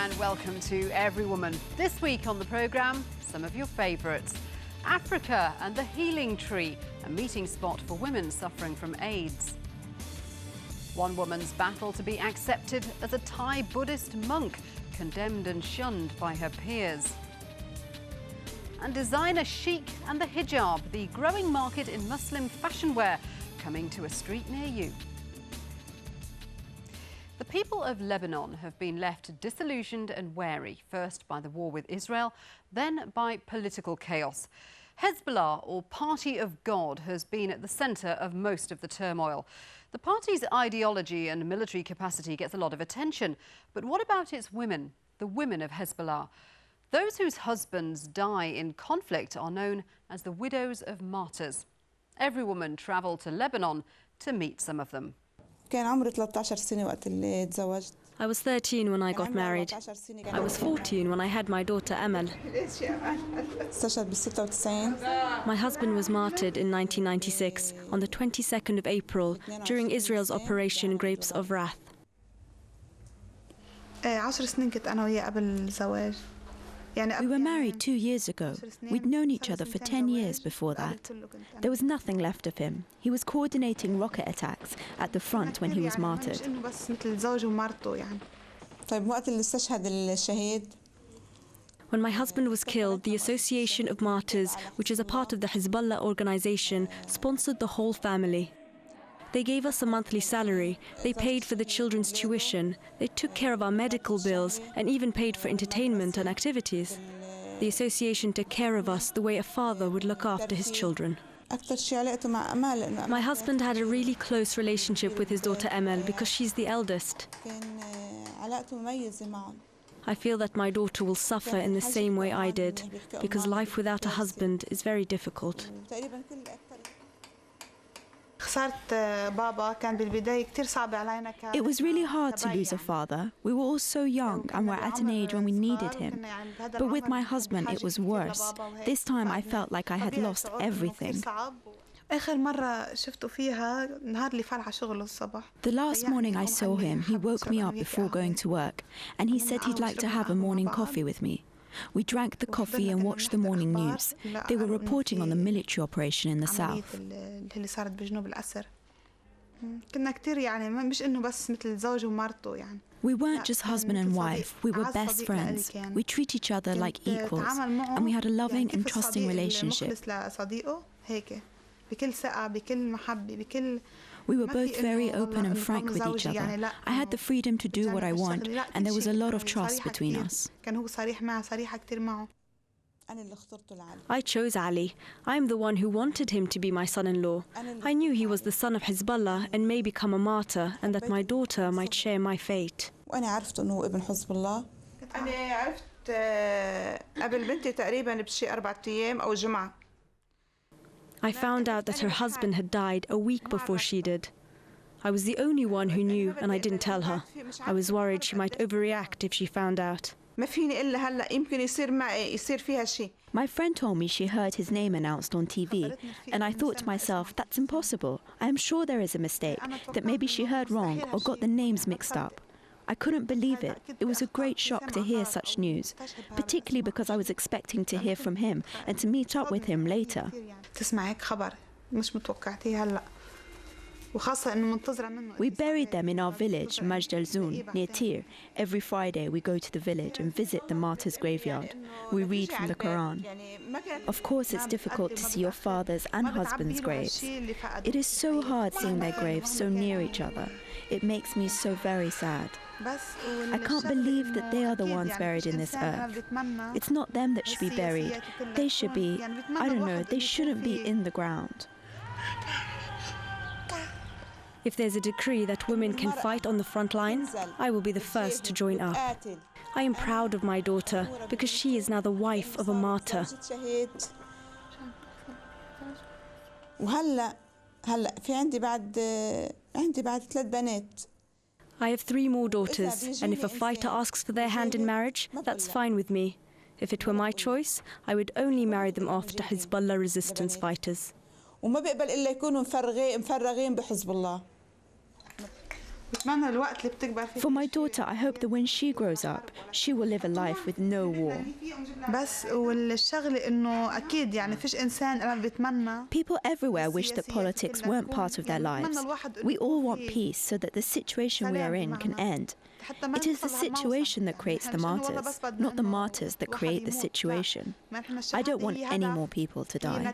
and welcome to Everywoman. This week on the programme, some of your favourites. Africa and the healing tree, a meeting spot for women suffering from AIDS. One woman's battle to be accepted as a Thai Buddhist monk, condemned and shunned by her peers. And designer chic and the hijab, the growing market in Muslim fashion wear, coming to a street near you. The people of Lebanon have been left disillusioned and wary, first by the war with Israel, then by political chaos. Hezbollah, or Party of God, has been at the centre of most of the turmoil. The party's ideology and military capacity gets a lot of attention. But what about its women, the women of Hezbollah? Those whose husbands die in conflict are known as the Widows of Martyrs. Everywoman travelled to Lebanon to meet some of them. I was 13 when I got married. I was 14 when I had my daughter Amal. My husband was martyred in 1996 on the 22nd of April during Israel's Operation Grapes of Wrath. We were married 2 years ago. We'd known each other for 10 years before that. There was nothing left of him. He was coordinating rocket attacks at the front when he was martyred. When my husband was killed, the Association of Martyrs, which is a part of the Hezbollah organization, sponsored the whole family. They gave us a monthly salary, they paid for the children's tuition, they took care of our medical bills and even paid for entertainment and activities. The association took care of us the way a father would look after his children. My husband had a really close relationship with his daughter Emel because she's the eldest. I feel that my daughter will suffer in the same way I did, because life without a husband is very difficult. It was really hard to lose a father. We were all so young and were at an age when we needed him. But with my husband it was worse. This time I felt like I had lost everything. The last morning I saw him, he woke me up before going to work, and he said he'd like to have a morning coffee with me. We drank the coffee and watched the morning news. They were reporting on the military operation in the south. We weren't just husband and wife, we were best friends. We treat each other like equals, and we had a loving and trusting relationship. We were both very open and frank with each other. I had the freedom to do what I want, and there was a lot of trust between us. I chose Ali. I'm the one who wanted him to be my son-in-law. I knew he was the son of Hezbollah and may become a martyr, and that my daughter might share my fate. I found out that her husband had died a week before she did. I was the only one who knew, and I didn't tell her. I was worried she might overreact if she found out. My friend told me she heard his name announced on TV, and I thought to myself, that's impossible. I am sure there is a mistake, that maybe she heard wrong or got the names mixed up. I couldn't believe it. It was a great shock to hear such news, particularly because I was expecting to hear from him and to meet up with him later. We buried them in our village, Majd al-Zun, near Tir. Every Friday we go to the village and visit the martyrs' graveyard. We read from the Quran. Of course it's difficult to see your father's and husband's graves. It is so hard seeing their graves so near each other. It makes me so very sad. I can't believe that they are the ones buried in this earth. It's not them that should be buried. They should be, I don't know, they shouldn't be in the ground. If there's a decree that women can fight on the front line, I will be the first to join up. I am proud of my daughter because she is now the wife of a martyr. I have 3 more daughters, and if a fighter asks for their hand in marriage, that's fine with me. If it were my choice, I would only marry them off to Hezbollah resistance fighters. For my daughter, I hope that when she grows up, she will live a life with no war. People everywhere wish that politics weren't part of their lives. We all want peace so that the situation we are in can end. It is the situation that creates the martyrs, not the martyrs that create the situation. I don't want any more people to die.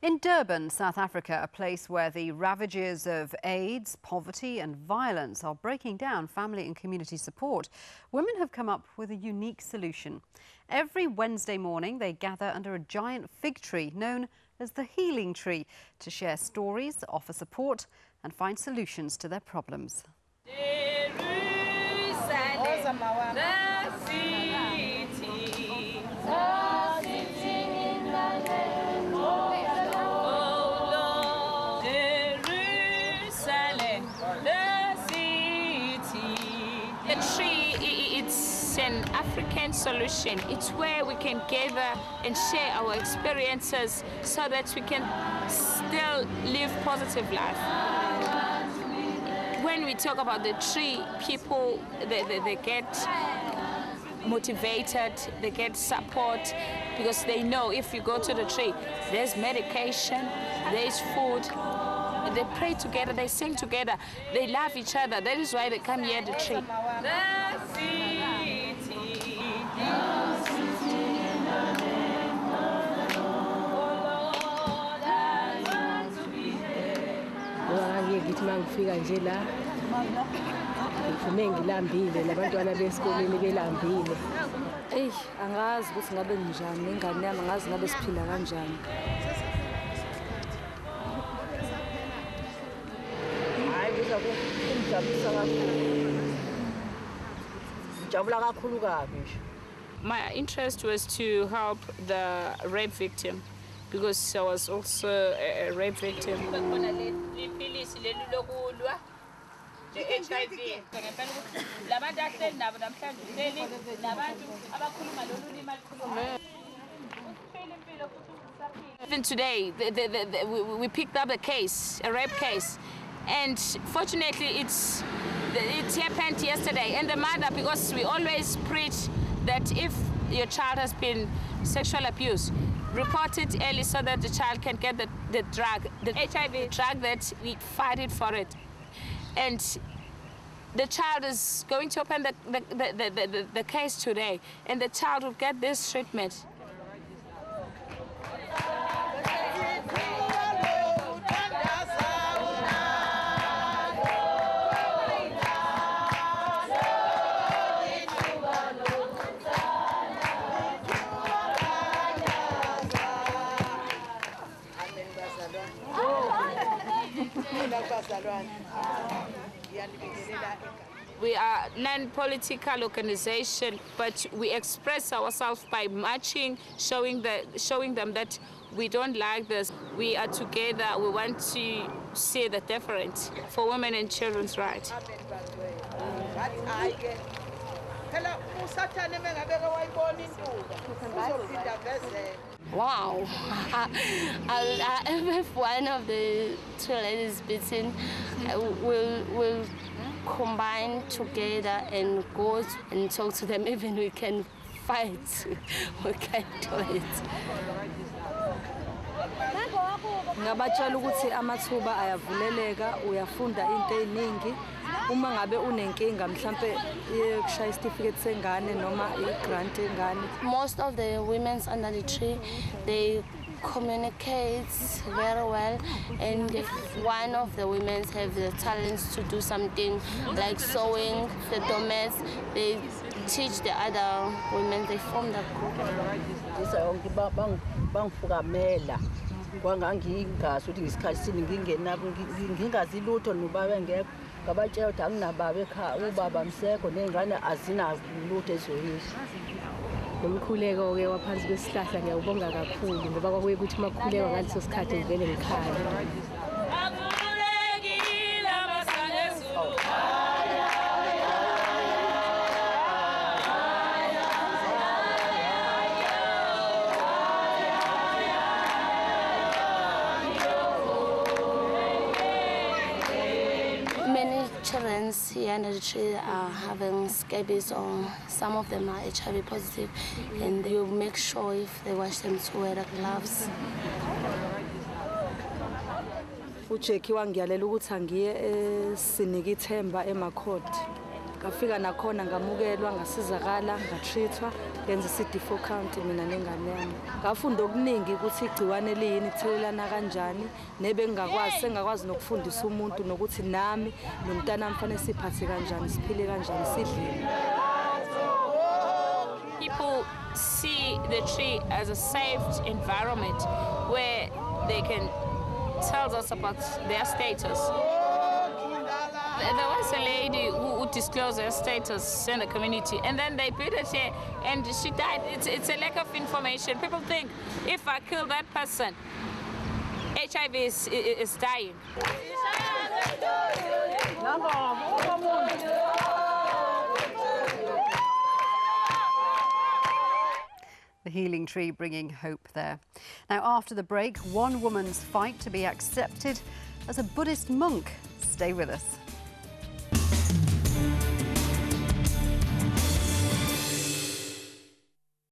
In Durban, South Africa, a place where the ravages of AIDS, poverty and violence are breaking down family and community support, women have come up with a unique solution. Every Wednesday morning, they gather under a giant fig tree known as the Healing Tree to share stories, offer support and find solutions to their problems. An African solution. It's where we can gather and share our experiences so that we can still live positive life. When we talk about the tree, people they get motivated, they get support because they know if you go to the tree, there's medication, there's food. They pray together, they sing together, they love each other. That is why they come here at the tree. ngithi mangifika nje la ngiphume ngilambile labantwana besikoleni belambile angazi ukuthi ngabe njani nengane yami angazi ngabe siphila kanjani hayi kuzakujabulisa kakhulu kabi nje. My interest was to help the rape victim because I was also a rape victim. The HIV. Even today, we picked up a case, a rape case, and fortunately it happened yesterday. And the mother, because we always preach that if your child has been sexual abused, report it early so that the child can get the drug, the HIV drug that we fight it for it. And the child is going to open the case today, and the child will get this treatment. We are a non-political organization, but we express ourselves by marching, showing them that we don't like this. We are together. We want to see the difference for women and children's rights. Wow. If one of the two ladies beaten, we'll combine together and go and talk to them. Even we can fight, we can do it. Ngabatshela ukuthi amathuba ayavuleleka uyafunda into eningi uma ngabe unenkinga mhlambe yokushaya isitifiketi sengane noma igrant engane. Most of the women under the tree, they communicate very well, and if one of the women have the talents to do something like sewing, the domestic, they teach the other women, they form the group. Kwangangingazi ukuthi ngisikhathini ngingazi lutho nobaba ngekho ngabatshela ukuthi anginababa ekhaya ubaba msekho nengane azinalutho ezoyisho. Nomkhuleko ke waphansi kwesihlahla ngiyawubonga kakhulu ngoba kwakuye ukuthi makhuleka ngaleso sikhathi ngivele ngikhaya. here under the tree are having scabies, or some of them are HIV positive, and you make sure if they wash them to wear the gloves. uJackie wangiyalela ukuthi angiye esinika ithemba emakhodi. Ngafika nakhona ngamukelwa, ngasizakala, ngatreatwa, ngenza i-CD4 count mina nengane yami. Ngafunda okuningi ukuthi igciwane liyini, ithelelana kanjani, sengakwazi nokufundisa umuntu nokuthi nami nomntana wami fanele siphathe kanjani, siphile kanjani, sidlile. People see the tree as a safe environment where they can tell us about their status. There was a lady who disclosed her status in the community, and then they put her here, and she died. It's a lack of information. People think if I kill that person, HIV is dying. The healing tree bringing hope there. Now, after the break, one woman's fight to be accepted as a Buddhist monk. Stay with us.